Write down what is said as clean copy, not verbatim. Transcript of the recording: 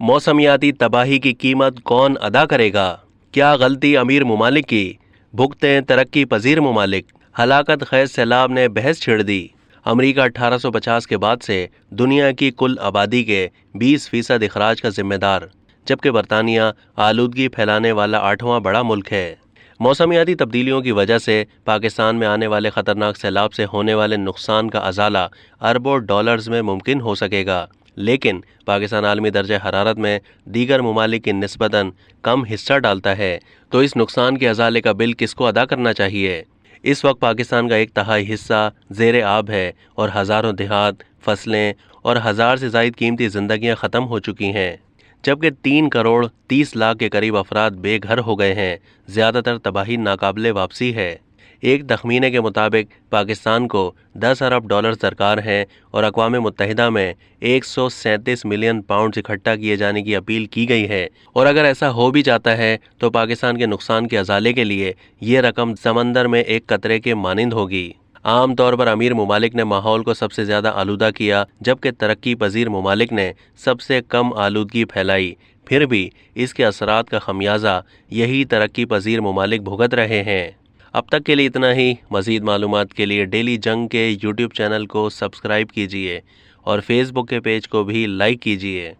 मौसमियाती तबाही की कीमत कौन अदा करेगा? क्या गलती अमीर ममालिक की, भुगतें तरक्की पजीर ममालिक? हलाकत खेज सैलाब ने बहस छेड़ दी। अमरीका 1850 के बाद से दुनिया की कुल आबादी के 20% अखराज का जिम्मेदार, जबकि बरतानिया आलूदगी फैलाने वाला 8वां बड़ा मुल्क है। मौसमियाती तब्दीलियों की वजह से पाकिस्तान में आने वाले ख़तरनाक सैलाब से होने वाले नुकसान का अजाला अरबों डॉलर्स में मुमकिन हो सकेगा, लेकिन पाकिस्तान आलमी दर्जा हरारत में दीगर ममालिक की निस्बतन कम हिस्सा डालता है, तो इस नुकसान के अजाले का बिल किसको अदा करना चाहिए? इस वक्त पाकिस्तान का 1/3 हिस्सा ज़ेरे आब है और हज़ारों देहात, फसलें और 1000 से ज़ायद कीमती ज़िंदगियाँ ख़त्म हो चुकी हैं, जबकि 3 करोड़ 30 लाख के करीब अफराद बेघर हो गए हैं। ज़्यादातर तबाही नाकाबिले वापसी है। एक तखमीने के मुताबिक पाकिस्तान को 10 अरब डॉलर दरकार हैं और अक़वाम मुत्तहिदा में 137 मिलियन पाउंड इकट्ठा किए जाने की अपील की गई है, और अगर ऐसा हो भी जाता है तो पाकिस्तान के नुकसान के अजाले के लिए ये रकम समंदर में एक कतरे के मानिंद होगी। आम तौर पर अमीर ममालिक ने माहौल को सबसे ज़्यादा आलूदा किया, जबकि तरक्की पजीर ममालिक ने सबसे कम आलूदगी फैलाई। फिर भी इसके असरात का खमियाजा यही तरक्की पजीर ममालिक भुगत रहे हैं। अब तक के लिए इतना ही। मज़ीद मालूमात के लिए डेली जंग के यूट्यूब चैनल को सब्सक्राइब कीजिए और फेसबुक के पेज को भी लाइक कीजिए।